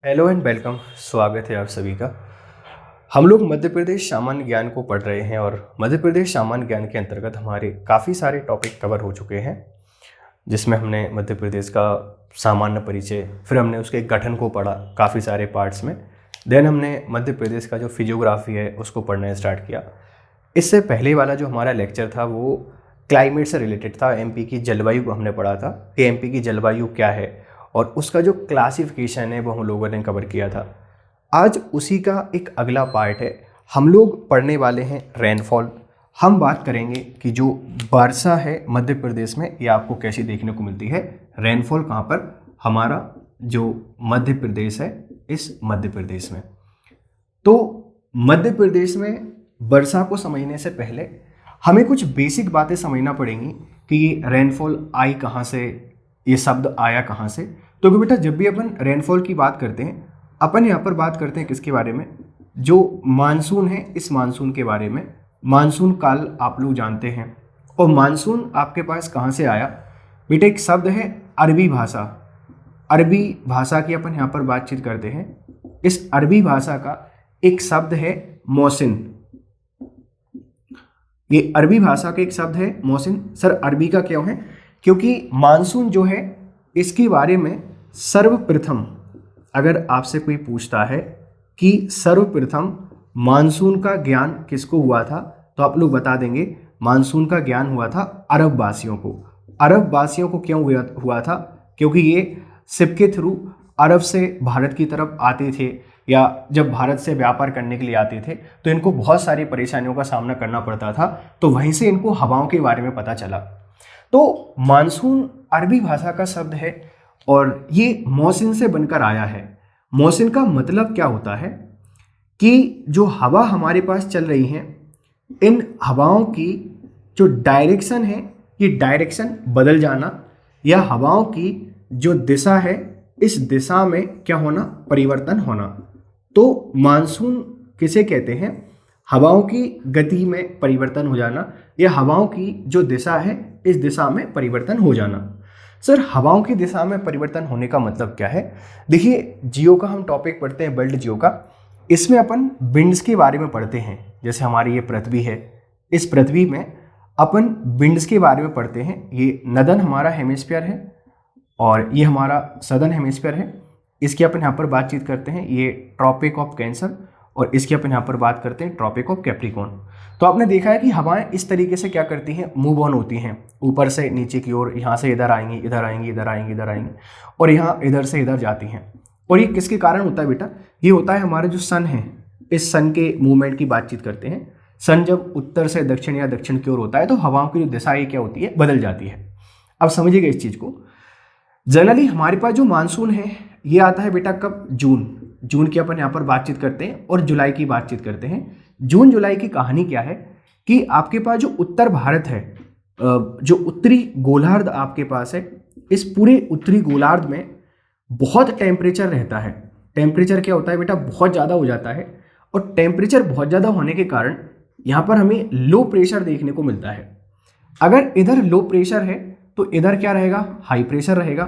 Hello and welcome. स्वागत है आप सभी का। हम लोग मध्य प्रदेश सामान्य ज्ञान को पढ़ रहे हैं और मध्य प्रदेश सामान्य ज्ञान के अंतर्गत हमारे काफ़ी सारे टॉपिक कवर हो चुके हैं, जिसमें हमने मध्य प्रदेश का सामान्य परिचय, फिर हमने उसके गठन को पढ़ा काफ़ी सारे पार्ट्स में। देन हमने मध्य प्रदेश का जो फिजियोग्राफी है उसको पढ़ना स्टार्ट किया। इससे पहले वाला जो हमारा लेक्चर था वो क्लाइमेट से रिलेटेड था। एमपी की जलवायु को हमने पढ़ा था कि एमपी की जलवायु क्या है और उसका जो क्लासिफिकेशन है वो हम लोगों ने कवर किया था। आज उसी का एक अगला पार्ट है। हम लोग पढ़ने वाले हैं रेनफॉल। हम बात करेंगे कि जो वर्षा है मध्य प्रदेश में ये आपको कैसी देखने को मिलती है। रेनफॉल कहाँ पर, हमारा जो मध्य प्रदेश है, इस मध्य प्रदेश में। तो मध्य प्रदेश में वर्षा को समझने से पहले हमें कुछ बेसिक बातें समझना पड़ेंगी कि रेनफॉल आई कहाँ से, ये शब्द आया कहाँ से। तो बेटा जब भी अपन रेनफॉल की बात करते हैं, अपन यहाँ पर बात करते हैं किसके बारे में, जो मानसून है इस मानसून के बारे में। मानसून काल आप लोग जानते हैं। और मानसून आपके पास कहाँ से आया बेटा, एक शब्द है अरबी भाषा। अरबी भाषा की अपन यहाँ पर बातचीत करते हैं। इस अरबी भाषा का एक शब्द है मौसिन। ये अरबी भाषा का एक शब्द है मौसिन। सर अरबी का क्यों है? क्योंकि मानसून जो है इसके बारे में सर्वप्रथम अगर आपसे कोई पूछता है कि सर्वप्रथम मानसून का ज्ञान किसको हुआ था, तो आप लोग बता देंगे मानसून का ज्ञान हुआ था अरब वासियों को। अरब वासियों को क्यों हुआ था? क्योंकि ये शिप के थ्रू अरब से भारत की तरफ आते थे, या जब भारत से व्यापार करने के लिए आते थे तो इनको बहुत सारी परेशानियों का सामना करना पड़ता था। तो वहीं से इनको हवाओं के बारे में पता चला। तो मानसून अरबी भाषा का शब्द है और ये मौसिन से बनकर आया है। मौसिन का मतलब क्या होता है कि जो हवा हमारे पास चल रही है, इन हवाओं की जो डायरेक्शन है, ये डायरेक्शन बदल जाना, या हवाओं की जो दिशा है इस दिशा में क्या होना, परिवर्तन होना। तो मानसून किसे कहते हैं? हवाओं की गति में परिवर्तन हो जाना, या हवाओं की जो दिशा है इस दिशा में परिवर्तन हो जाना। सर हवाओं की दिशा में परिवर्तन होने का मतलब क्या है? देखिए जियो का हम टॉपिक पढ़ते हैं, वर्ल्ड जियो का। इसमें अपन विंड्स के बारे में पढ़ते हैं। जैसे हमारी ये पृथ्वी है, इस पृथ्वी में अपन विंड्स के बारे में पढ़ते हैं। ये नदन हमारा हेमिस्फीयर है और ये हमारा सदर्न हेमिस्फीयर है। इसकी अपन यहाँ पर बातचीत करते हैं, ये ट्रॉपिक ऑफ कैंसर, और इसकी अपन यहाँ पर बात करते हैं ट्रॉपिक ऑफ कैप्रिकॉर्न। तो आपने देखा है कि हवाएं इस तरीके से क्या करती हैं, मूव ऑन होती हैं ऊपर से नीचे की ओर। यहाँ से इधर आएंगी, इधर आएंगी, इधर आएंगी, इधर आएंगी, और यहाँ इधर से इधर जाती हैं। और ये किसके कारण होता है बेटा? ये होता है हमारे जो सन है, इस सन के मूवमेंट की बातचीत करते हैं। सन जब उत्तर से दक्षिण या दक्षिण की ओर होता है तो हवाओं की जो दिशा है क्या होती है, बदल जाती है। अब समझिएगा इस चीज़ को। जनरली हमारे पास जो मानसून है ये आता है बेटा कब? जून की अपन यहाँ पर बातचीत करते हैं और जुलाई की बातचीत करते हैं। जून जुलाई की कहानी क्या है कि आपके पास जो उत्तर भारत है, जो उत्तरी गोलार्ध आपके पास है, इस पूरे उत्तरी गोलार्ध में बहुत टेम्परेचर रहता है। टेम्परेचर क्या होता है बेटा? बहुत ज़्यादा हो जाता है। और टेम्परेचर बहुत ज़्यादा होने के कारण यहाँ पर हमें लो प्रेशर देखने को मिलता है। अगर इधर लो प्रेशर है तो इधर क्या रहेगा? हाई प्रेशर रहेगा।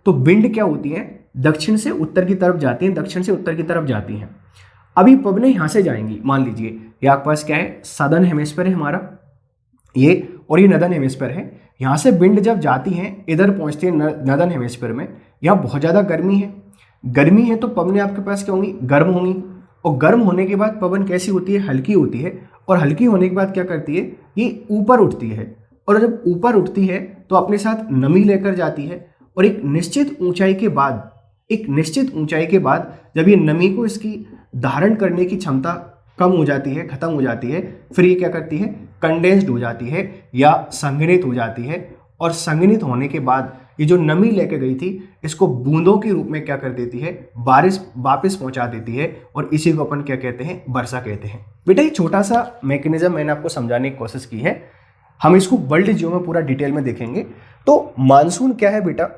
तो विंड क्या होती है? दक्षिण से उत्तर की तरफ जाती हैं, दक्षिण से उत्तर की तरफ जाती हैं। अभी पवनें यहाँ से जाएंगी। मान लीजिए ये आपके पास क्या है, सदर्न हेमिस्फीयर है हमारा ये, और ये नदर्न हेमिस्फीयर है। यहाँ से विंड जब जाती हैं इधर पहुँचती है नदर्न हेमिस्फीयर में। यहाँ बहुत ज़्यादा गर्मी है। गर्मी है तो पवनें आपके पास क्या होंगी? गर्म होंगी। और गर्म होने के बाद पवन कैसी होती है? हल्की होती है। और हल्की होने के बाद क्या करती है? ये ऊपर उठती है। और जब ऊपर उठती है तो अपने साथ नमी लेकर जाती है। और एक निश्चित ऊंचाई के बाद जब ये नमी को इसकी धारण करने की क्षमता कम हो जाती है, खत्म हो जाती है, फिर ये क्या करती है? कंडेंस्ड हो जाती है या संघनित हो जाती है। और संघनित होने के बाद ये जो नमी लेके गई थी इसको बूंदों के रूप में क्या कर देती है? बारिश वापस पहुंचा देती है। और इसी को अपन क्या कहते हैं? वर्षा कहते हैं। बेटा ये छोटा सा मैकेनिज्म मैंने आपको समझाने की कोशिश की है। हम इसको वर्ल्ड जियो में पूरा डिटेल में देखेंगे। तो मानसून क्या है बेटा?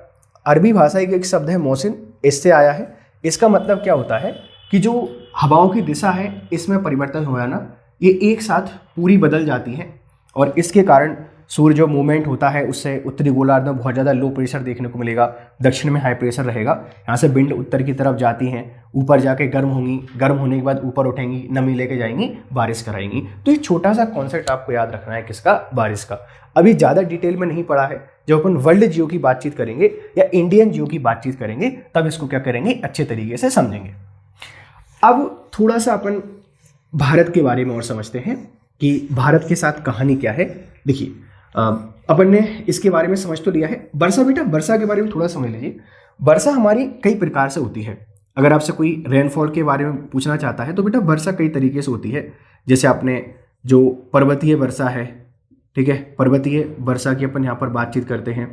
अरबी भाषा का एक शब्द है मौसिन, इससे आया है। इसका मतलब क्या होता है कि जो हवाओं की दिशा है इसमें परिवर्तन हो जाना, ये एक साथ पूरी बदल जाती है। और इसके कारण सूर्य जो मूवमेंट होता है उससे उत्तरी गोलार्ध में बहुत ज़्यादा लो प्रेशर देखने को मिलेगा, दक्षिण में हाई प्रेशर रहेगा। यहाँ से विंड उत्तर की तरफ जाती हैं, ऊपर जाके गर्म होंगी, गर्म होने के बाद ऊपर उठेंगी, नमी लेके जाएंगी, बारिश कराएंगी। तो ये छोटा सा कॉन्सेप्ट आपको याद रखना है, किसका? बारिश का। अभी ज़्यादा डिटेल में नहीं पढ़ा है, जब अपन वर्ल्ड जियो की बातचीत करेंगे या इंडियन जियो की बातचीत करेंगे तब इसको क्या करेंगे, अच्छे तरीके से समझेंगे। अब थोड़ा सा अपन भारत के बारे में और समझते हैं कि भारत के साथ कहानी क्या है। देखिए अपन ने इसके बारे में समझ तो लिया है। वर्षा, बेटा वर्षा के बारे में थोड़ा समझ लीजिए। वर्षा हमारी कई प्रकार से होती है। अगर आपसे कोई रेनफॉल के बारे में पूछना चाहता है तो बेटा वर्षा कई तरीके से होती है। जैसे आपने जो पर्वतीय वर्षा है, ठीक है, पर्वतीय वर्षा की अपन यहाँ पर बातचीत करते हैं।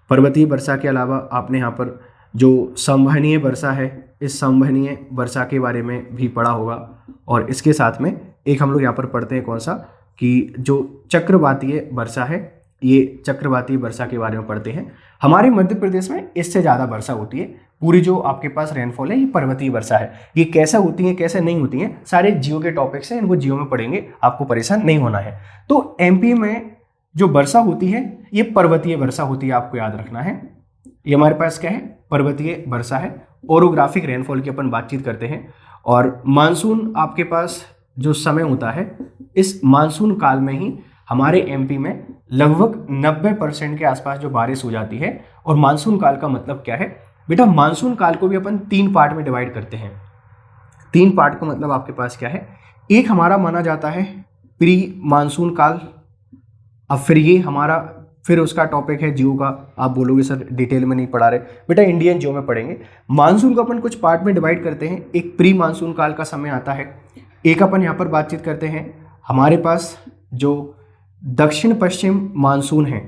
पर्वतीय वर्षा के अलावा आपने यहाँ पर जो संवहनीय वर्षा है, इस संवहनीय वर्षा के बारे में भी पढ़ा होगा। और इसके साथ में एक हम लोग यहाँ पर पढ़ते हैं कौन सा, कि जो चक्रवातीय वर्षा है, ये चक्रवातीय वर्षा के बारे में पढ़ते हैं। हमारे मध्य प्रदेश में इससे ज़्यादा वर्षा होती है। पूरी जो आपके पास रेनफॉल है ये पर्वतीय वर्षा है। ये कैसे होती है कैसे नहीं होती है, सारे जियो के टॉपिक्स हैं, इनको जियो में पढ़ेंगे, आपको परेशान नहीं होना है। तो एमपी में जो वर्षा होती है ये पर्वतीय वर्षा होती है, आपको याद रखना है। ये हमारे पास क्या है, पर्वतीय वर्षा है। ओरोग्राफिक रेनफॉल की अपन बातचीत करते हैं। और मानसून आपके पास जो समय होता है, इस मानसून काल में ही हमारे एमपी में लगभग 90% के आसपास जो बारिश हो जाती है। और मानसून काल का मतलब क्या है बेटा, मानसून काल को भी अपन 3 पार्ट में डिवाइड करते हैं। 3 पार्ट का मतलब आपके पास क्या है, एक हमारा माना जाता है प्री मानसून काल। अब फिर उसका टॉपिक है जियो का। आप बोलोगे सर डिटेल में नहीं पढ़ा रहे, बेटा इंडियन जियो में पढ़ेंगे। मानसून को अपन कुछ पार्ट में डिवाइड करते हैं। एक प्री मानसून काल का समय आता है, एक अपन यहाँ पर बातचीत करते हैं हमारे पास जो दक्षिण पश्चिम मानसून है।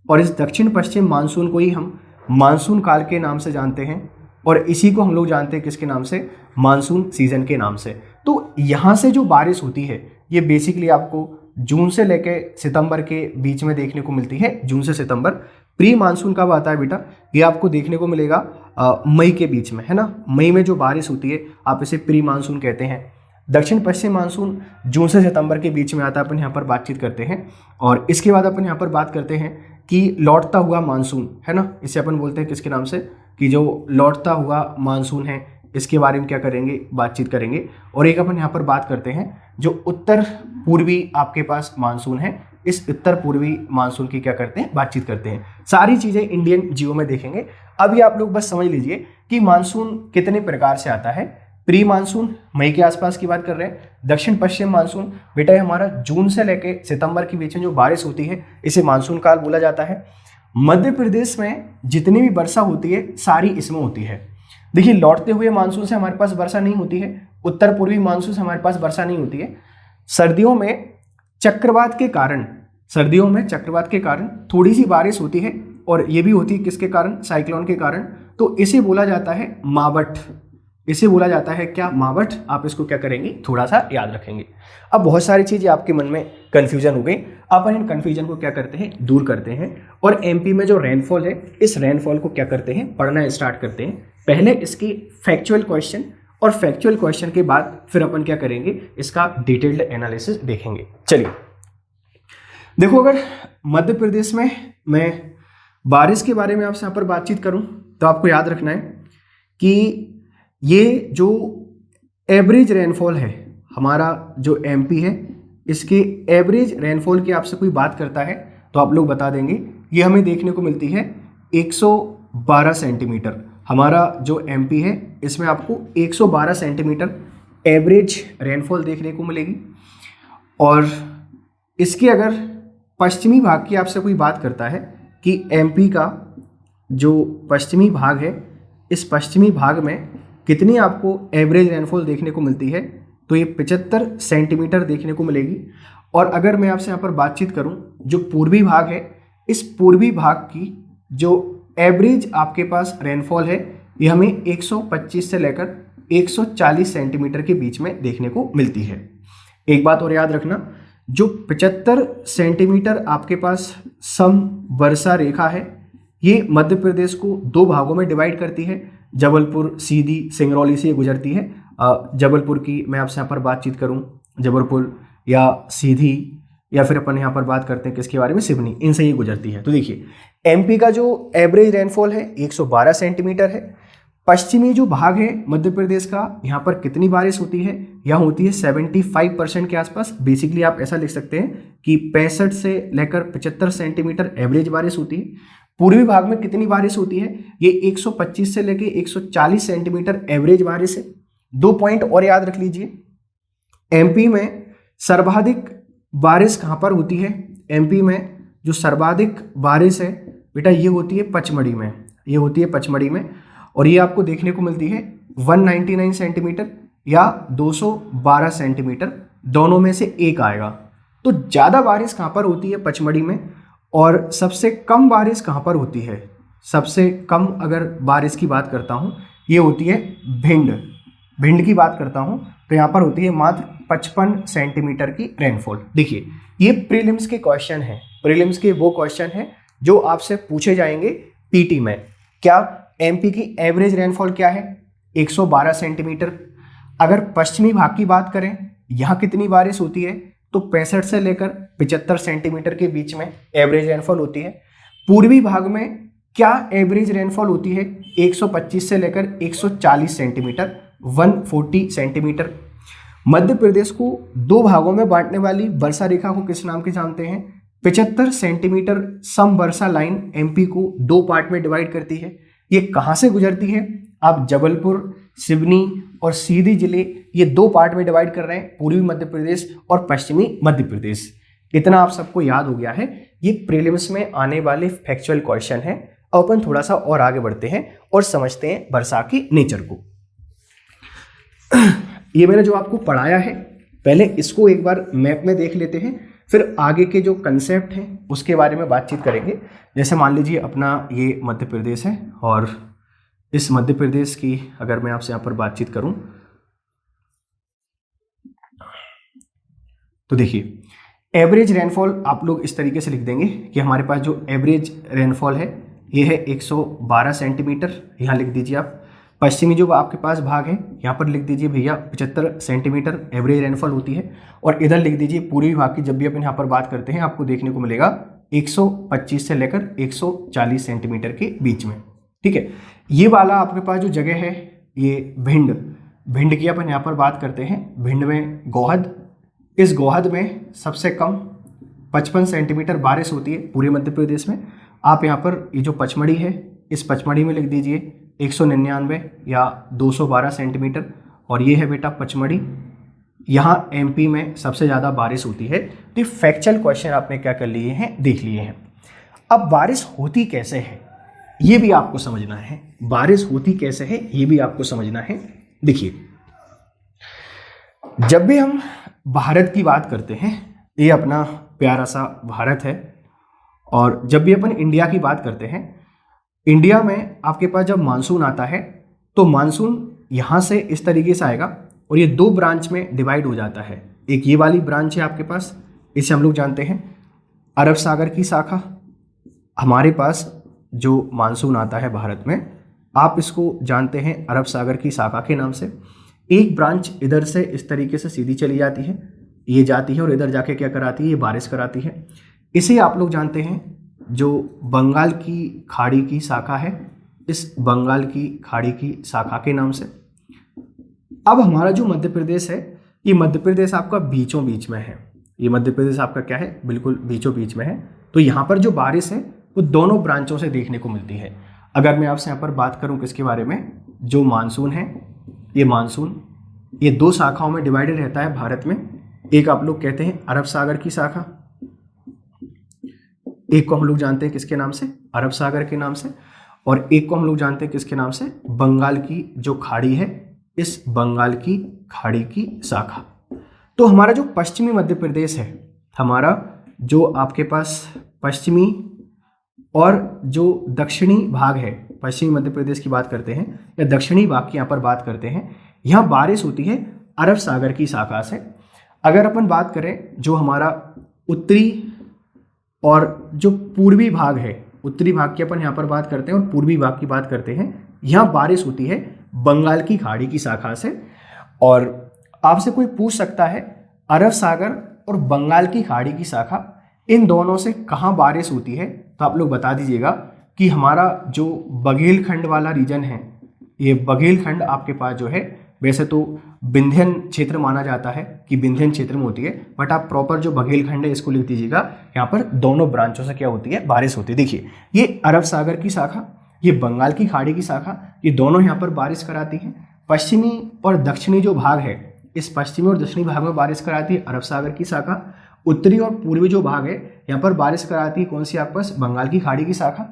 और इस दक्षिण पश्चिम मानसून को ही हम मानसून काल के नाम से जानते हैं। और इसी को हम लोग जानते हैं किसके नाम से, मानसून सीजन के नाम से। तो यहाँ से जो बारिश होती है ये बेसिकली आपको जून से लेके सितंबर के बीच में देखने को मिलती है। जून से सितंबर। प्री मानसून कब आता है बेटा, ये आपको देखने को मिलेगा मई के बीच में, है ना। मई में जो बारिश होती है आप इसे प्री मानसून कहते हैं। दक्षिण पश्चिम मानसून जून से सितंबर के बीच में आता है, अपन यहाँ पर बातचीत करते हैं। और इसके बाद अपन यहाँ पर बात करते हैं कि लौटता हुआ मानसून, है ना। इसे अपन बोलते हैं किसके नाम से, कि जो लौटता हुआ मानसून है, इसके बारे में क्या करेंगे, बातचीत करेंगे। और एक अपन यहाँ पर बात करते हैं जो उत्तर पूर्वी आपके पास मानसून है, इस उत्तर पूर्वी मानसून की क्या करते हैं, बातचीत करते हैं। सारी चीज़ें इंडियन जियो में देखेंगे। अभी आप लोग बस समझ लीजिए कि मानसून कितने प्रकार से आता है। प्री मानसून मई के आसपास की बात कर रहे हैं। दक्षिण पश्चिम मानसून बेटा ये हमारा जून से लेके सितंबर के बीच में जो बारिश होती है इसे मानसून काल बोला जाता है। मध्य प्रदेश में जितनी भी वर्षा होती है सारी इसमें होती है। देखिए लौटते हुए मानसून से हमारे पास वर्षा नहीं होती है, उत्तर पूर्वी मानसून से हमारे पास वर्षा नहीं होती है। सर्दियों में चक्रवात के कारण थोड़ी सी बारिश होती है। और ये भी होती है किसके कारण, साइक्लोन के कारण। तो इसे बोला जाता है मावठ। इसे बोला जाता है क्या, मावठ। आप इसको क्या करेंगे, थोड़ा सा याद रखेंगे। अब बहुत सारी चीज़ें आपके मन में कन्फ्यूजन हो गई। अपन इन कन्फ्यूजन को क्या करते हैं, दूर करते हैं। और एमपी में जो रेनफॉल है इस रेनफॉल को क्या करते हैं, पढ़ना स्टार्ट करते हैं। पहले इसकी फैक्चुअल क्वेश्चन, और फैक्चुअल क्वेश्चन के बाद फिर अपन क्या करेंगे, इसका डिटेल्ड एनालिसिस देखेंगे। चलिए देखो, अगर मध्य प्रदेश में मैं बारिश के बारे में आपसे यहाँ पर बातचीत करूँ तो आपको याद रखना है कि ये जो एवरेज रेनफॉल है, हमारा जो एमपी है इसके एवरेज रेनफॉल की आपसे कोई बात करता है तो आप लोग बता देंगे। ये हमें देखने को मिलती है 112 सेंटीमीटर। हमारा जो एमपी है इसमें आपको 112 सेंटीमीटर एवरेज रेनफॉल देखने को मिलेगी। और इसके अगर पश्चिमी भाग की आपसे कोई बात करता है कि एमपी का जो पश्चिमी भाग है, इस पश्चिमी भाग में कितनी आपको एवरेज रेनफॉल देखने को मिलती है, तो ये 75 सेंटीमीटर देखने को मिलेगी। और अगर मैं आपसे यहाँ पर बातचीत करूँ जो पूर्वी भाग है, इस पूर्वी भाग की जो एवरेज आपके पास रेनफॉल है ये हमें 125 से लेकर 140 सेंटीमीटर के बीच में देखने को मिलती है। एक बात और याद रखना, जो 75 सेंटीमीटर आपके पास सम वर्षा रेखा है ये मध्य प्रदेश को 2 भागों में डिवाइड करती है। जबलपुर सीधी सिंगरौली से गुजरती है। जबलपुर की मैं आपसे यहाँ पर बातचीत करूँ, जबलपुर या सीधी या फिर अपन यहाँ पर बात करते हैं किसके बारे में, सिवनी, इनसे ही गुजरती है। तो देखिए एमपी का जो एवरेज रेनफॉल है 112 सेंटीमीटर है। पश्चिमी जो भाग है मध्य प्रदेश का, यहाँ पर कितनी बारिश होती है, यहाँ होती है 75% के आसपास। बेसिकली आप ऐसा लिख सकते हैं कि 65 से लेकर 75 सेंटीमीटर एवरेज बारिश होती है। पूर्वी भाग में कितनी बारिश होती है, ये 125 से लेकर 140 सेंटीमीटर एवरेज बारिश है। 2 पॉइंट और याद रख लीजिए, एमपी में सर्वाधिक बारिश कहाँ पर होती है, एमपी में जो सर्वाधिक बारिश है बेटा ये होती है पचमढ़ी में, ये होती है पचमढ़ी में, और ये आपको देखने को मिलती है 199 सेंटीमीटर या 212 सेंटीमीटर, दोनों में से एक आएगा। तो ज़्यादा बारिश कहाँ पर होती है, पचमढ़ी में, और सबसे कम बारिश कहाँ पर होती है, सबसे कम अगर बारिश की बात करता हूँ ये होती है भिंड की बात करता हूँ, तो यहाँ पर होती है मात्र 55 सेंटीमीटर की रेनफॉल। देखिए ये प्रीलिम्स के क्वेश्चन हैं, प्रीलिम्स के वो क्वेश्चन हैं जो आपसे पूछे जाएंगे पीटी में। क्या एमपी की एवरेज रेनफॉल क्या है, 112 सेंटीमीटर। अगर पश्चिमी भाग की बात करें यहाँ कितनी बारिश होती है, तो 65 से लेकर 75 सेंटीमीटर के बीच में एवरेज रेनफॉल होती है। पूर्वी भाग में क्या एवरेज रेनफॉल होती है, 125 से लेकर 140 सेंटीमीटर, 140 सेंटीमीटर। मध्य प्रदेश को 2 भागों में बांटने वाली वर्षा रेखा को किस नाम के जानते हैं, 75 सेंटीमीटर सम वर्षा लाइन एमपी को 2 पार्ट में डिवाइड करती है। ये कहाँ से गुजरती है, आप जबलपुर, सिवनी और सीधी जिले, ये 2 पार्ट में डिवाइड कर रहे हैं, पूर्वी मध्य प्रदेश और पश्चिमी मध्य प्रदेश। इतना आप सबको याद हो गया है। ये प्रीलिम्स में आने वाले फैक्चुअल क्वेश्चन है। अब अपन थोड़ा सा और आगे बढ़ते हैं और समझते हैं वर्षा की नेचर को। ये मैंने जो आपको पढ़ाया है, पहले इसको एक बार मैप में देख लेते हैं, फिर आगे के जो कंसेप्ट हैं उसके बारे में बातचीत करेंगे। जैसे मान लीजिए अपना ये मध्य प्रदेश है, और इस मध्य प्रदेश की अगर मैं आपसे यहाँ पर बातचीत करूं तो देखिए एवरेज रेनफॉल आप लोग इस तरीके से लिख देंगे कि हमारे पास जो एवरेज रेनफॉल है ये है 112 सेंटीमीटर, यहाँ लिख दीजिए आप। पश्चिमी जो आपके पास भाग है यहाँ पर लिख दीजिए भैया 75 सेंटीमीटर एवरेज रेनफॉल होती है, और इधर लिख दीजिए पूर्वी भाग की। जब भी अपन यहाँ पर बात करते हैं आपको देखने को मिलेगा 125 से लेकर 140 सेंटीमीटर के बीच में, ठीक है। ये वाला आपके पास जो जगह है ये भिंड की अपन यहाँ पर बात करते हैं। भिंड में गोहद, इस गोहद में सबसे कम 55 सेंटीमीटर बारिश होती है पूरे मध्य प्रदेश में। आप यहाँ पर ये जो पचमढ़ी है, इस पचमढ़ी में लिख दीजिए 199 या 212 सेंटीमीटर, और ये है बेटा पचमढ़ी। यहाँ एमपी में सबसे ज़्यादा बारिश होती है। तो फैक्चुअल क्वेश्चन आपने क्या कर लिए हैं, देख लिए हैं। अब बारिश होती कैसे है ये भी आपको समझना है, बारिश होती कैसे है ये भी आपको समझना है। देखिए जब भी हम भारत की बात करते हैं, ये अपना प्यारा सा भारत है, और जब भी अपन इंडिया की बात करते हैं, इंडिया में आपके पास जब मानसून आता है तो मानसून यहाँ से इस तरीके से आएगा और ये 2 ब्रांच में डिवाइड हो जाता है। एक ये वाली ब्रांच है आपके पास, इसे हम लोग जानते हैं अरब सागर की शाखा। हमारे पास जो मानसून आता है भारत में, आप इसको जानते हैं अरब सागर की शाखा के नाम से। एक ब्रांच इधर से इस तरीके से सीधी चली जाती है, ये जाती है और इधर जाके क्या कराती है, ये बारिश कराती है। इसे आप लोग जानते हैं जो बंगाल की खाड़ी की शाखा है, इस बंगाल की खाड़ी की शाखा के नाम से। अब हमारा जो मध्य प्रदेश है, ये मध्य प्रदेश आपका बीचों बीच में है। ये मध्य प्रदेश आपका क्या है, बिल्कुल बीचों बीच में है। तो यहाँ पर जो बारिश है वो दोनों ब्रांचों से देखने को मिलती है। अगर मैं आपसे यहाँ पर बात करूँ किसके बारे में, जो मानसून है, ये मानसून ये 2 शाखाओं में डिवाइडेड रहता है भारत में। एक आप लोग कहते हैं अरब सागर की शाखा, एक को हम लोग जानते हैं किसके नाम से, अरब सागर के नाम से, और एक को हम लोग जानते हैं किसके नाम से, बंगाल की जो खाड़ी है, इस बंगाल की खाड़ी की शाखा। तो हमारा जो पश्चिमी मध्य प्रदेश है, हमारा जो आपके पास पश्चिमी और जो दक्षिणी भाग है, पश्चिमी मध्य प्रदेश की बात करते हैं या दक्षिणी भाग की यहाँ पर बात करते हैं, यहाँ बारिश होती है अरब सागर की शाखा से। अगर अपन बात करें जो हमारा उत्तरी और जो पूर्वी भाग है, उत्तरी भाग की अपन यहाँ पर बात करते हैं और पूर्वी भाग की बात करते हैं, यहाँ बारिश होती है बंगाल की खाड़ी की शाखा से। और आपसे कोई पूछ सकता है अरब सागर और बंगाल की खाड़ी की शाखा, इन दोनों से कहाँ बारिश होती है, तो आप लोग बता दीजिएगा कि हमारा जो बघेलखंड वाला रीजन है, ये बघेलखंड आपके पास जो है, वैसे तो विंध्यन क्षेत्र माना जाता है कि विंध्यन क्षेत्र में होती है, बट आप प्रॉपर जो बघेलखंड है इसको लिख दीजिएगा। यहाँ पर दोनों ब्रांचों से क्या होती है, बारिश होती है। देखिए ये अरब सागर की शाखा, ये बंगाल की खाड़ी की शाखा, ये दोनों यहाँ पर बारिश कराती हैं। पश्चिमी और दक्षिणी जो भाग है, इस पश्चिमी और दक्षिणी भाग में बारिश कराती है अरब सागर की शाखा। उत्तरी और पूर्वी जो भाग है यहाँ पर बारिश कराती है कौन सी, आपके पास बंगाल की खाड़ी की शाखा।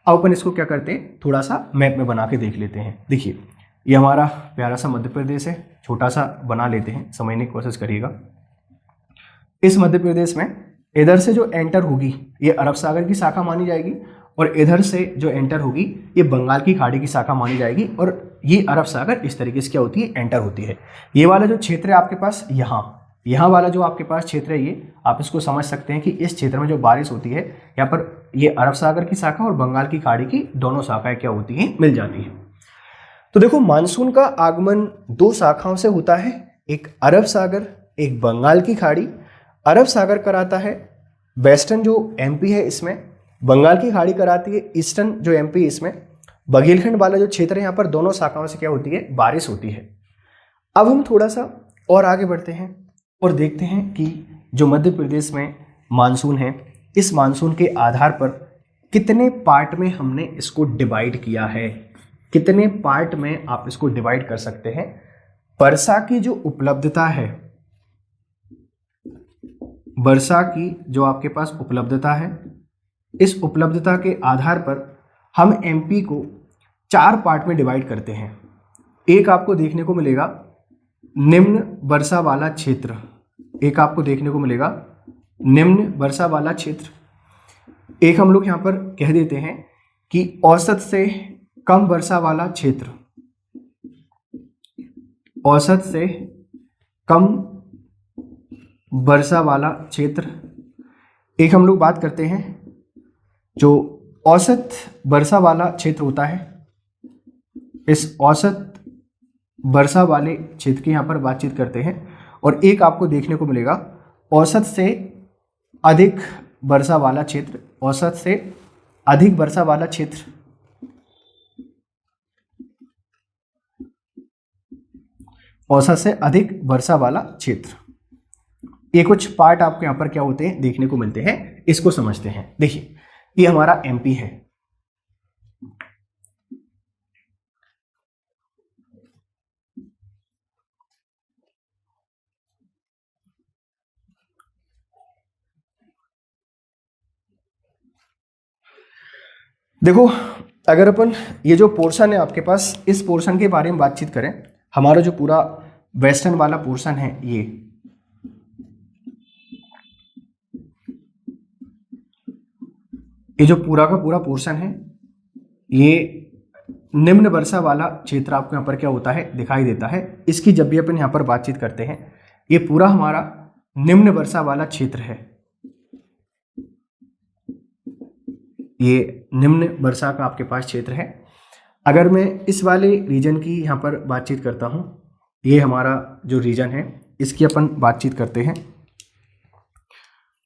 अब अपन इसको क्या करते हैं, थोड़ा सा मैप में बना के देख लेते हैं। देखिए ये हमारा प्यारा सा मध्य प्रदेश है, छोटा सा बना लेते हैं, समझने की कोशिश करिएगा। इस मध्य प्रदेश में इधर से जो एंटर होगी ये अरब सागर की शाखा मानी जाएगी, और इधर से जो एंटर होगी ये बंगाल की खाड़ी की शाखा मानी जाएगी, और ये अरब सागर इस तरीके से क्या होती है, एंटर होती है। ये वाला जो क्षेत्र है आपके पास, यहाँ वाला जो आपके पास क्षेत्र है, ये आप इसको समझ सकते हैं कि इस क्षेत्र में जो बारिश होती है यहाँ पर ये अरब सागर की शाखा और बंगाल की खाड़ी की दोनों शाखाएं क्या होती हैं, मिल जाती हैं। तो देखो मानसून का आगमन दो शाखाओं से होता है, एक अरब सागर, एक बंगाल की खाड़ी। अरब सागर कराता है वेस्टर्न जो एमपी है इसमें, बंगाल की खाड़ी कराती है ईस्टर्न जो एमपी इसमें। बघेलखंड वाला जो क्षेत्र है यहाँ पर दोनों शाखाओं से क्या होती है, बारिश होती है। अब हम थोड़ा सा और आगे बढ़ते हैं और देखते हैं कि जो मध्य प्रदेश में मानसून है, इस मानसून के आधार पर कितने पार्ट में हमने इसको डिवाइड किया है, कितने पार्ट में आप इसको डिवाइड कर सकते हैं। वर्षा की जो उपलब्धता है, वर्षा की जो आपके पास उपलब्धता है, इस उपलब्धता के आधार पर हम एमपी को 4 पार्ट में डिवाइड करते हैं। एक आपको देखने को मिलेगा निम्न वर्षा वाला क्षेत्र, एक आपको देखने को मिलेगा निम्न वर्षा वाला क्षेत्र। एक हम लोग यहाँ पर कह देते हैं कि औसत से कम वर्षा वाला क्षेत्र, औसत से कम वर्षा वाला क्षेत्र। एक हम लोग बात करते हैं जो औसत वर्षा वाला क्षेत्र होता है, इस औसत वर्षा वाले क्षेत्र की यहाँ पर बातचीत करते हैं। और एक आपको देखने को मिलेगा औसत से अधिक वर्षा वाला क्षेत्र, औसत से अधिक वर्षा वाला क्षेत्र। औसत से अधिक वर्षा वाला क्षेत्र, ये कुछ पार्ट आपको यहाँ पर क्या होते हैं, देखने को मिलते हैं, इसको समझते हैं। देखिए ये हमारा एमपी है, देखो अगर अपन ये जो पोर्शन है आपके पास, इस पोर्शन के बारे में बातचीत करें, हमारा जो पूरा वेस्टर्न वाला पोर्शन है, ये जो पूरा का पूरा पोर्शन है, ये निम्न वर्षा वाला क्षेत्र आपको यहाँ पर क्या होता है, दिखाई देता है। इसकी जब भी अपन यहाँ पर बातचीत करते हैं, ये पूरा हमारा निम्न वर्षा वाला क्षेत्र है, ये निम्न वर्षा का आपके पास क्षेत्र है। अगर मैं इस वाले रीजन की यहाँ पर बातचीत करता हूँ, ये हमारा जो रीजन है इसकी अपन बातचीत करते हैं,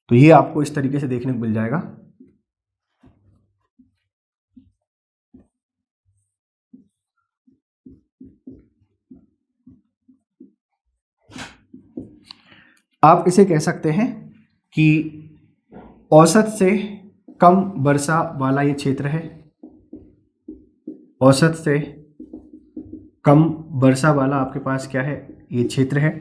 तो ये आपको इस तरीके से देखने को मिल जाएगा। आप इसे कह सकते हैं कि औसत से कम वर्षा वाला ये क्षेत्र है, औसत से कम वर्षा वाला आपके पास क्या है, ये क्षेत्र है।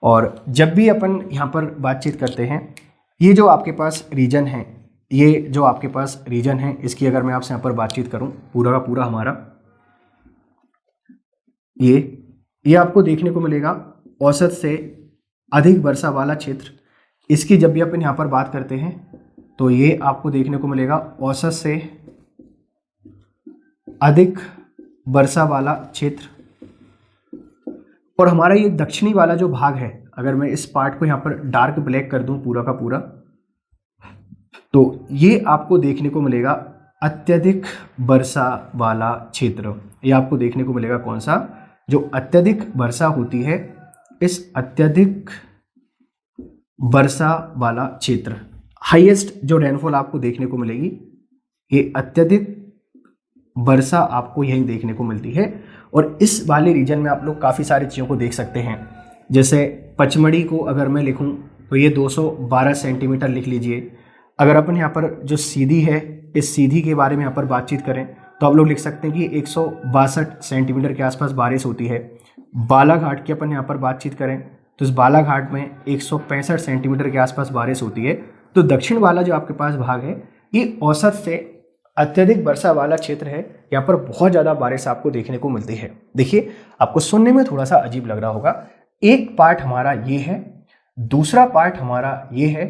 और जब भी अपन यहाँ पर बातचीत करते हैं, ये जो आपके पास रीजन है, ये जो आपके पास रीजन है, इसकी अगर मैं आपसे यहाँ पर बातचीत करूँ, पूरा का पूरा हमारा ये आपको देखने को मिलेगा औसत से अधिक वर्षा वाला क्षेत्र। इसकी जब भी अपन यहाँ पर बात करते हैं तो ये आपको देखने को मिलेगा औसत से अधिक वर्षा वाला क्षेत्र। और हमारा ये दक्षिणी वाला जो भाग है, अगर मैं इस पार्ट को यहाँ पर डार्क ब्लैक कर दूं पूरा का पूरा, तो ये आपको देखने को मिलेगा अत्यधिक वर्षा वाला क्षेत्र। ये आपको देखने को मिलेगा कौन सा, जो अत्यधिक वर्षा होती है, इस अत्यधिक वर्षा वाला क्षेत्र, हाईएस्ट जो रेनफॉल आपको देखने को मिलेगी, ये अत्यधिक वर्षा आपको यहीं देखने को मिलती है। और इस वाले रीजन में आप लोग काफ़ी सारी चीज़ों को देख सकते हैं। जैसे पचमढ़ी को अगर मैं लिखूं तो ये 212 सेंटीमीटर लिख लीजिए। अगर अपन यहाँ पर जो सीधी है, इस सीधी के बारे में यहाँ पर बातचीत करें तो आप लोग लिख सकते हैं कि 162 सेंटीमीटर के आसपास बारिश होती है। बालाघाट की अपन यहाँ पर बातचीत करें तो इस बालाघाट में 165 सेंटीमीटर के आसपास बारिश होती है। तो दक्षिण वाला जो आपके पास भाग है ये औसत से अत्यधिक वर्षा वाला क्षेत्र है। यहाँ पर बहुत ज़्यादा बारिश आपको देखने को मिलती है। देखिए, आपको सुनने में थोड़ा सा अजीब लग रहा होगा, एक पार्ट हमारा ये है, दूसरा पार्ट हमारा ये है,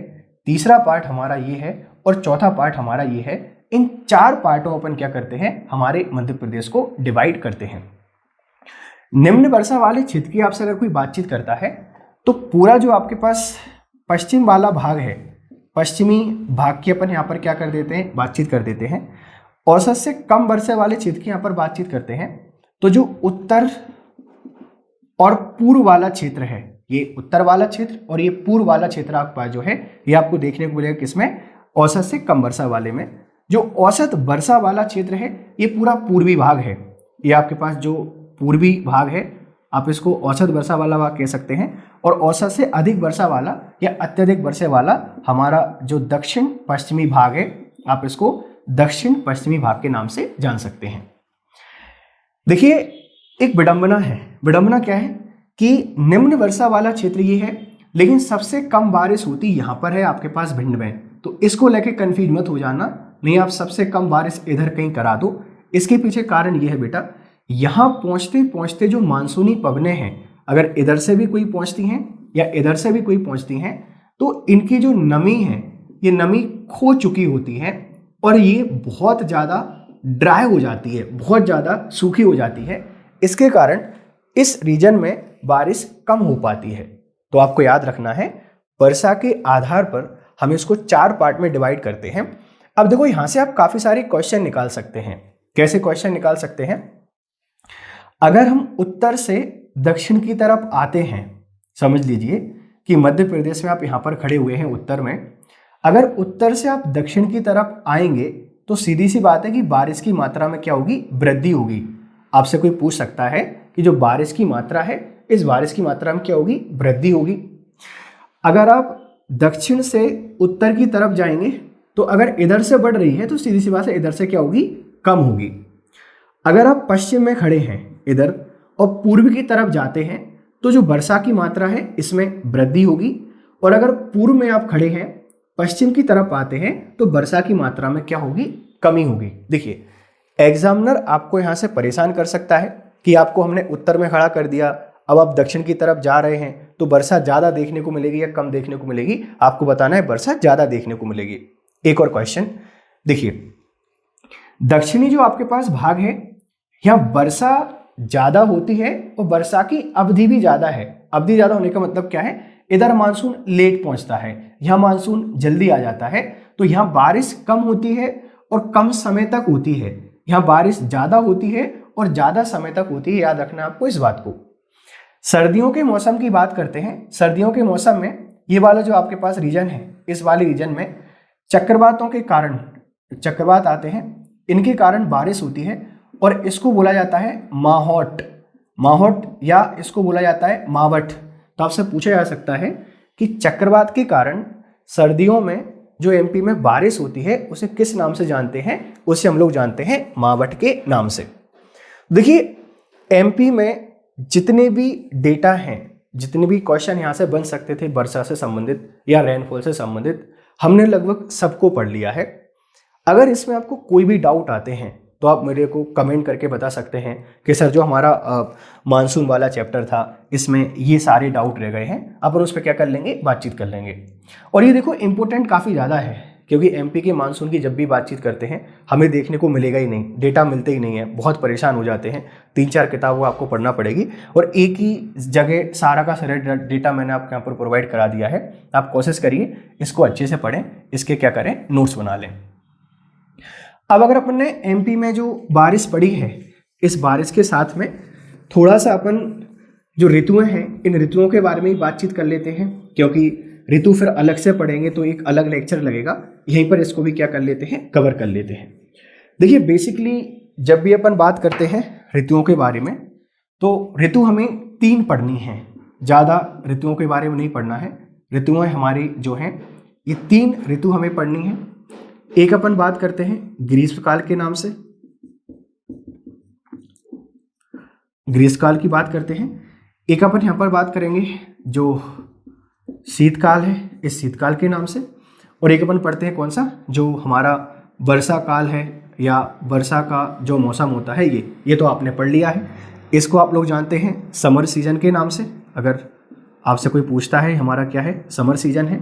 तीसरा पार्ट हमारा ये है और चौथा पार्ट हमारा ये है। इन 4 पार्टों अपन क्या करते हैं, हमारे मध्य प्रदेश को डिवाइड करते हैं। निम्न वर्षा वाले क्षेत्र की आपसे अगर कोई बातचीत करता है तो पूरा जो आपके पास पश्चिम वाला भाग है, पश्चिमी भाग की अपन यहाँ पर क्या कर देते हैं, बातचीत कर देते हैं। औसत से कम वर्षा वाले क्षेत्र की यहाँ पर बातचीत करते हैं। तो जो उत्तर और पूर्व वाला क्षेत्र है, ये उत्तर वाला क्षेत्र और ये पूर्व वाला क्षेत्र आपके पास जो है ये आपको देखने को मिलेगा किसमें, औसत से कम वर्षा वाले में। जो औसत वर्षा वाला क्षेत्र है ये पूरा पूर्वी भाग है। ये आपके पास जो पूर्वी भाग है आप इसको औसत वर्षा वाला भाग कह सकते हैं। और औसत से अधिक वर्षा वाला या अत्यधिक वर्षा वाला हमारा जो दक्षिण पश्चिमी भाग है, आप इसको दक्षिण पश्चिमी भाग के नाम से जान सकते हैं। देखिए, एक विडंबना है। विडंबना क्या है कि निम्न वर्षा वाला क्षेत्र ये है, लेकिन सबसे कम बारिश होती यहाँ पर है आपके पास भिंड में। तो इसको लेके कंफ्यूज मत हो जाना, नहीं आप सबसे कम बारिश इधर कहीं करा दो। इसके पीछे कारण ये है बेटा, यहाँ पहुँचते पहुँचते जो मानसूनी पवनें हैं, अगर इधर से भी कोई पहुँचती हैं या इधर से भी कोई पहुँचती हैं तो इनकी जो नमी है ये नमी खो चुकी होती है और ये बहुत ज़्यादा ड्राई हो जाती है, बहुत ज़्यादा सूखी हो जाती है। इसके कारण इस रीजन में बारिश कम हो पाती है। तो आपको याद रखना है, वर्षा के आधार पर हम इसको 4 पार्ट में डिवाइड करते हैं। अब देखो, यहाँ से आप काफ़ी सारे क्वेश्चन निकाल सकते हैं। कैसे क्वेश्चन निकाल सकते हैं, अगर हम उत्तर से दक्षिण की तरफ आते हैं, समझ लीजिए कि मध्य प्रदेश में आप यहाँ पर खड़े हुए हैं उत्तर में, अगर उत्तर से आप दक्षिण की तरफ आएंगे तो सीधी सी बात है कि बारिश की मात्रा में क्या होगी, वृद्धि होगी। आपसे कोई पूछ सकता है कि जो बारिश की मात्रा है, इस बारिश की मात्रा में क्या होगी, वृद्धि होगी। अगर आप दक्षिण से उत्तर की तरफ जाएंगे तो अगर इधर से बढ़ रही है तो सीधी सी बात है इधर से क्या होगी, कम होगी। अगर आप पश्चिम में खड़े हैं इधर और पूर्व की तरफ जाते हैं तो जो वर्षा की मात्रा है इसमें वृद्धि होगी। और अगर पूर्व में आप खड़े हैं, पश्चिम की तरफ आते हैं तो वर्षा की मात्रा में क्या होगी, कमी होगी। देखिए, एग्जामिनर आपको यहाँ से परेशान कर सकता है कि आपको हमने उत्तर में खड़ा कर दिया, अब आप दक्षिण की तरफ जा रहे हैं तो वर्षा ज़्यादा देखने को मिलेगी या कम देखने को मिलेगी। आपको बताना है वर्षा ज़्यादा देखने को मिलेगी। एक और क्वेश्चन देखिए, दक्षिणी जो आपके पास भाग है यहाँ वर्षा ज़्यादा होती है और वर्षा की अवधि भी ज़्यादा है। अवधि ज़्यादा होने का मतलब क्या है, इधर मानसून लेट पहुँचता है, यहाँ मानसून जल्दी आ जाता है। तो यहाँ बारिश कम होती है और कम समय तक होती है, यहाँ बारिश ज़्यादा होती है और ज़्यादा समय तक होती है। याद रखना आपको इस बात को। सर्दियों के मौसम की बात करते हैं। सर्दियों के मौसम में ये वाला जो आपके पास रीजन है, इस वाले रीजन में चक्रवातों के कारण, चक्रवात आते हैं, इनके कारण बारिश होती है और इसको बोला जाता है माहौट। माहौट या इसको बोला जाता है मावठ। तो आपसे पूछा जा सकता है कि चक्रवात के कारण सर्दियों में जो एमपी में बारिश होती है उसे किस नाम से जानते हैं, उसे हम लोग जानते हैं मावठ के नाम से। देखिए, एमपी में जितने भी डेटा हैं, जितने भी क्वेश्चन यहाँ से बन सकते थे वर्षा से संबंधित या रेनफॉल से संबंधित, हमने लगभग सबको पढ़ लिया है। अगर इसमें आपको कोई भी डाउट आते हैं तो आप मेरे को कमेंट करके बता सकते हैं कि सर जो हमारा मानसून वाला चैप्टर था इसमें ये सारे डाउट रह गए हैं, अपन उस पर क्या कर लेंगे, बातचीत कर लेंगे। और ये देखो इम्पोर्टेंट काफ़ी ज़्यादा है, क्योंकि एमपी के मानसून की जब भी बातचीत करते हैं हमें देखने को मिलेगा ही नहीं, डेटा मिलते ही नहीं है, बहुत परेशान हो जाते हैं। 3-4 किताबों आपको पढ़ना पड़ेगी और एक ही जगह सारा का सारा डेटा मैंने आपके यहाँ पर प्रोवाइड करा दिया है। आप कोशिश करिए इसको अच्छे से पढ़ें, इसके क्या करें, नोट्स बना लें। अब अगर अपन ने एमपी में जो बारिश पड़ी है, इस बारिश के साथ में थोड़ा सा अपन जो ऋतुएं हैं इन ऋतुओं के बारे में ही बातचीत कर लेते हैं, क्योंकि ऋतु फिर अलग से पढ़ेंगे तो एक अलग लेक्चर लगेगा, यहीं पर इसको भी क्या कर लेते हैं, कवर कर लेते हैं। देखिए बेसिकली जब भी अपन बात करते हैं ऋतुओं के बारे में तो ऋतु हमें 3 पढ़नी है, ज़्यादा ऋतुओं के बारे में नहीं पढ़ना है। ऋतुएं हमारी जो हैं ये 3 ऋतु हमें पढ़नी है। एक अपन बात करते हैं ग्रीष्मकाल के नाम से, ग्रीष्मकाल की बात करते हैं। एक अपन यहाँ पर बात करेंगे जो शीतकाल है, इस शीतकाल के नाम से। और एक अपन पढ़ते हैं कौन सा, जो हमारा वर्षा काल है या वर्षा का जो मौसम होता है ये तो आपने पढ़ लिया है। इसको आप लोग जानते हैं समर सीजन के नाम से। अगर आपसे कोई पूछता है हमारा क्या है, समर सीजन है।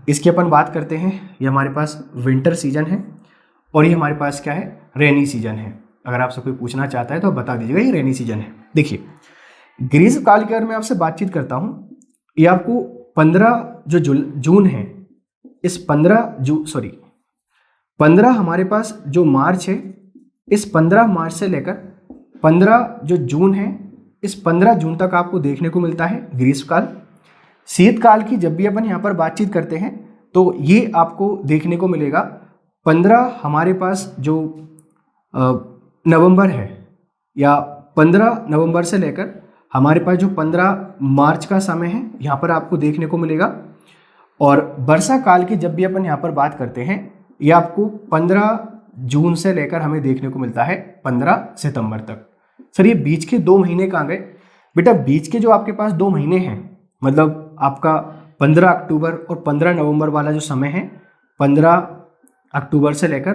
इसकी अपन बात करते हैं, ये हमारे पास विंटर सीजन है और ये हमारे पास क्या है, रेनी सीजन है। अगर आपसे कोई पूछना चाहता है तो बता दीजिएगा ये रेनी सीजन है। देखिए ग्रीष्मकाल की अगर मैं आपसे बातचीत करता हूँ, ये आपको 15 जो जून है, इस 15 हमारे पास जो मार्च है, इस 15 मार्च से लेकर 15 जो जून है, इस 15 जून तक आपको देखने को मिलता है ग्रीष्मकाल। शीतकाल की जब भी अपन यहाँ पर बातचीत करते हैं तो ये आपको देखने को मिलेगा 15 हमारे पास जो नवंबर है, या 15 नवंबर से लेकर हमारे पास जो 15 मार्च का समय है यहाँ पर आपको देखने को मिलेगा। और वर्षा काल की जब भी अपन यहाँ पर बात करते हैं, ये आपको 15 जून से लेकर हमें देखने को मिलता है 15 सितंबर तक। सर ये बीच के 2 महीने कहाँ गए? बेटा बीच के जो आपके पास 2 महीने हैं, मतलब आपका 15 अक्टूबर और 15 नवंबर वाला जो समय है, 15 अक्टूबर से लेकर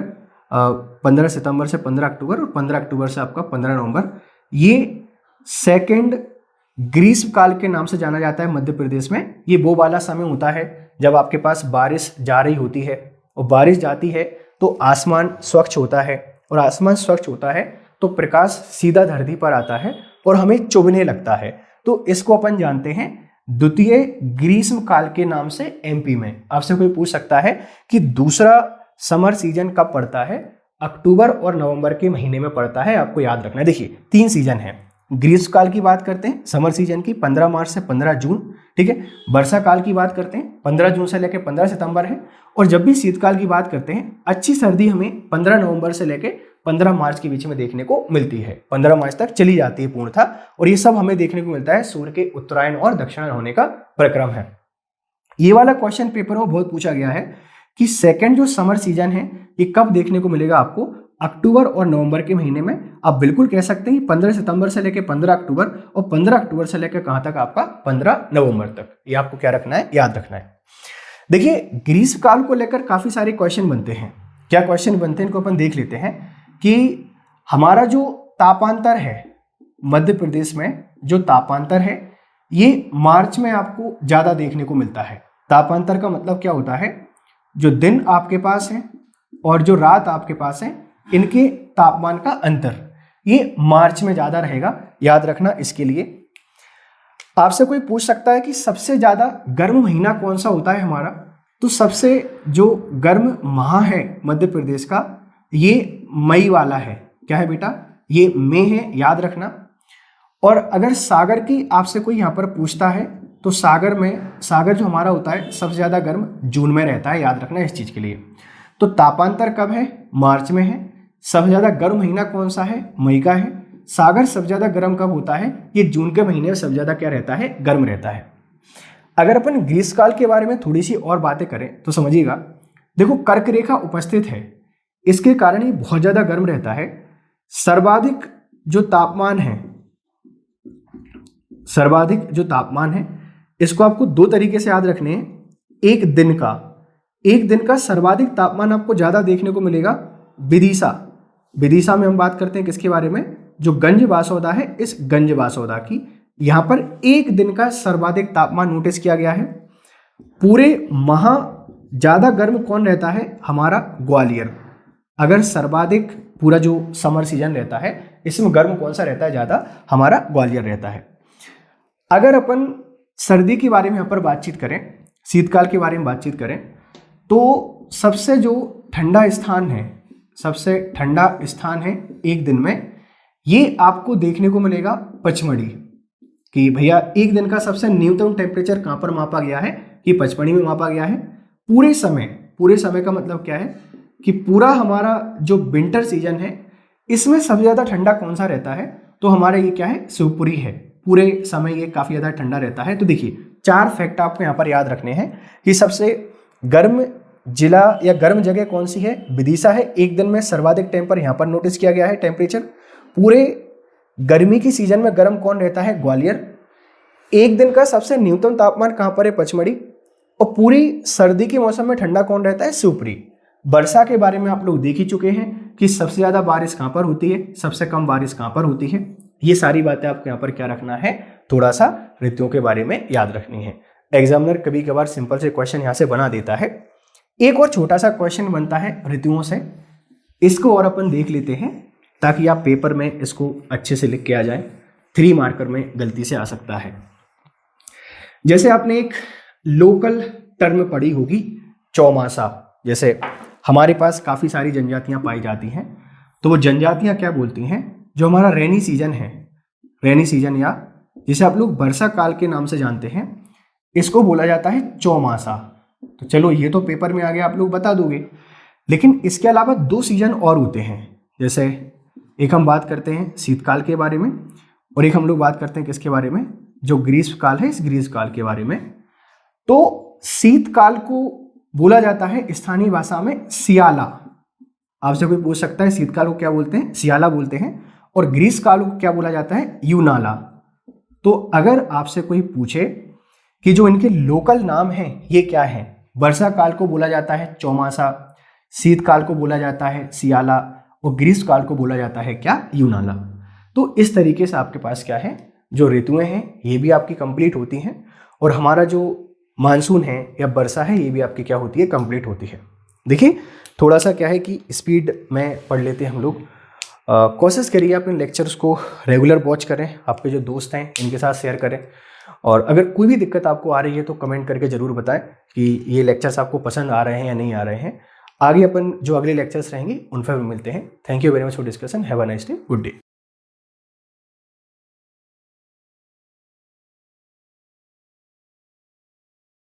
15 सितंबर से 15 अक्टूबर और 15 अक्टूबर से आपका 15 नवंबर, ये सेकेंड ग्रीष्मकाल के नाम से जाना जाता है मध्य प्रदेश में। ये वो वाला समय होता है जब आपके पास बारिश जा रही होती है और बारिश जाती है तो आसमान स्वच्छ होता है, और आसमान स्वच्छ होता है तो प्रकाश सीधा धरती पर आता है और हमें चुभने लगता है। तो इसको अपन जानते हैं द्वितीय ग्रीष्मकाल के नाम से। एमपी में आपसे कोई पूछ सकता है कि दूसरा समर सीजन कब पड़ता है? अक्टूबर और नवंबर के महीने में पड़ता है, आपको याद रखना है। देखिए 3 सीजन है, ग्रीष्मकाल की बात करते हैं समर सीजन की 15 मार्च से 15 जून, ठीक है। वर्षा काल की बात करते हैं 15 जून से लेकर 15 सितंबर है। और जब भी शीतकाल की बात करते हैं, अच्छी सर्दी हमें 15 नवंबर से लेकर 15 मार्च के बीच में देखने को मिलती है, 15 मार्च तक चली जाती है पूर्णतः। और ये सब हमें देखने को मिलता है सूर्य के उत्तरायण और दक्षिणायन होने का प्रक्रम है। ये वाला क्वेश्चन पेपर में बहुत पूछा गया है कि सेकेंड जो समर सीजन है ये कब देखने को मिलेगा आपको? अक्टूबर और नवंबर के महीने में। आप बिल्कुल कह सकते हैं 15 सितंबर से लेकर 15 अक्टूबर और 15 अक्टूबर से लेकर कहां तक? आपका 15 नवंबर तक। ये आपको क्या रखना है, याद रखना है। देखिए ग्रीष्मकाल को लेकर काफी सारे क्वेश्चन बनते हैं। क्या क्वेश्चन बनते हैं इनको अपन देख लेते हैं कि हमारा जो तापांतर है मध्य प्रदेश में, जो तापांतर है ये मार्च में आपको ज्यादा देखने को मिलता है। तापांतर का मतलब क्या होता है? जो दिन आपके पास है और जो रात आपके पास है, इनके तापमान का अंतर ये मार्च में ज्यादा रहेगा, याद रखना। इसके लिए आपसे कोई पूछ सकता है कि सबसे ज्यादा गर्म महीना कौन सा होता है हमारा? तो सबसे जो गर्म माह है मध्य प्रदेश का ये मई वाला है। क्या है बेटा? ये मई है, याद रखना। और अगर सागर की आपसे कोई यहाँ पर पूछता है तो सागर जो हमारा होता है सबसे ज्यादा गर्म जून में रहता है, याद रखना इस चीज के लिए। तो तापांतर कब है? मार्च में है। सबसे ज्यादा गर्म महीना कौन सा है? मई का है। सागर सबसे ज्यादा गर्म कब होता है? ये जून के महीने में सबसे ज्यादा क्या रहता है? गर्म रहता है। अगर अपन ग्रीष्मकाल के बारे में थोड़ी सी और बातें करें तो समझिएगा, देखो कर्क रेखा उपस्थित है, इसके कारण ये बहुत ज्यादा गर्म रहता है। सर्वाधिक जो तापमान है इसको आपको 2 तरीके से याद रखने हैं। एक दिन का सर्वाधिक तापमान आपको ज्यादा देखने को मिलेगा विदिशा में हम बात करते हैं किसके बारे में? जो गंज बासौदा है, इस गंज बासौदा की। यहां पर एक दिन का सर्वाधिक तापमान नोटिस किया गया है। पूरे माह ज्यादा गर्म कौन रहता है? हमारा ग्वालियर। अगर सर्वाधिक पूरा जो समर सीजन रहता है इसमें गर्म कौन सा रहता है ज्यादा? हमारा ग्वालियर रहता है। अगर अपन सर्दी के बारे में यहाँ पर बातचीत करें, शीतकाल के बारे में बातचीत करें, तो सबसे जो ठंडा स्थान है एक दिन में, ये आपको देखने को मिलेगा पचमढ़ी। कि भैया एक दिन का सबसे न्यूनतम टेम्परेचर कहाँ पर मापा गया है? कि पचमढ़ी में मापा गया है। पूरे समय का मतलब क्या है कि पूरा हमारा जो विंटर सीजन है इसमें सबसे ज़्यादा ठंडा कौन सा रहता है, तो हमारा ये क्या है, शिवपुरी है। पूरे समय ये काफ़ी ज़्यादा ठंडा रहता है। तो देखिए 4 फैक्ट आपको यहाँ पर याद रखने हैं कि सबसे गर्म जिला या गर्म जगह कौन सी है, विदिशा है। एक दिन में सर्वाधिक टेम्पर यहाँ पर नोटिस किया गया है, टेम्परेचर। पूरे गर्मी की सीजन में गर्म कौन रहता है, ग्वालियर। एक दिन का सबसे न्यूनतम तापमान कहाँ पर है, पचमढ़ी। और पूरी सर्दी के मौसम में ठंडा कौन रहता है, शिवपुरी। वर्षा के बारे में आप लोग देख ही चुके हैं कि सबसे ज़्यादा बारिश कहाँ पर होती है, सबसे कम बारिश कहाँ पर होती है। ये सारी बातें आपको यहाँ पर क्या रखना है, थोड़ा सा ऋतुओं के बारे में याद रखनी है। एग्जामिनर कभी कभार सिंपल से क्वेश्चन यहाँ से बना देता है। एक और छोटा सा क्वेश्चन बनता है ऋतुओं से, इसको और अपन देख लेते हैं ताकि आप पेपर में इसको अच्छे से लिख के आ जाए। 3 मार्कर में गलती से आ सकता है। जैसे आपने एक लोकल टर्म पढ़ी होगी, चौमासा। जैसे हमारे पास काफ़ी सारी जनजातियां पाई जाती हैं, तो वो जनजातियां क्या बोलती हैं, जो हमारा रेनी सीजन है, रेनी सीजन या जिसे आप लोग वर्षा काल के नाम से जानते हैं, इसको बोला जाता है चौमासा। तो चलो ये तो पेपर में आ गया, आप लोग बता दोगे। लेकिन इसके अलावा 2 सीजन और होते हैं। जैसे एक हम बात करते हैं शीतकाल के बारे में, और एक हम लोग बात करते हैं किसके बारे में, जो ग्रीष्मकाल है, इस ग्रीष्मकाल के बारे में। तो शीतकाल को बोला जाता है स्थानीय भाषा में सियाला। आपसे कोई पूछ सकता है शीतकाल को क्या बोलते हैं, सियाला बोलते हैं। और ग्रीष्मकाल को क्या बोला जाता है, यूनाला। तो अगर आपसे कोई पूछे कि जो इनके लोकल नाम हैं ये क्या है, वर्षा काल को बोला जाता है चौमासा, शीतकाल को बोला जाता है सियाला, और ग्रीष्मकाल को बोला जाता है क्या, यूनाला। तो इस तरीके से आपके पास क्या है, जो ऋतुएं हैं ये भी आपकी कंप्लीट होती हैं, और हमारा जो मानसून है या वर्षा है ये भी आपकी क्या होती है, कंप्लीट होती है। देखिए थोड़ा सा क्या है कि स्पीड में पढ़ लेते हैं हम लोग। कोशिश करिए अपने लेक्चर्स को रेगुलर वॉच करें, आपके जो दोस्त हैं इनके साथ शेयर करें, और अगर कोई भी दिक्कत आपको आ रही है तो कमेंट करके ज़रूर बताएं कि ये लेक्चर्स आपको पसंद आ रहे हैं या नहीं आ रहे हैं। आगे अपन जो अगले लेक्चर्स रहेंगे उन पर मिलते हैं। Thank you very much for discussion. Have a nice day, good day.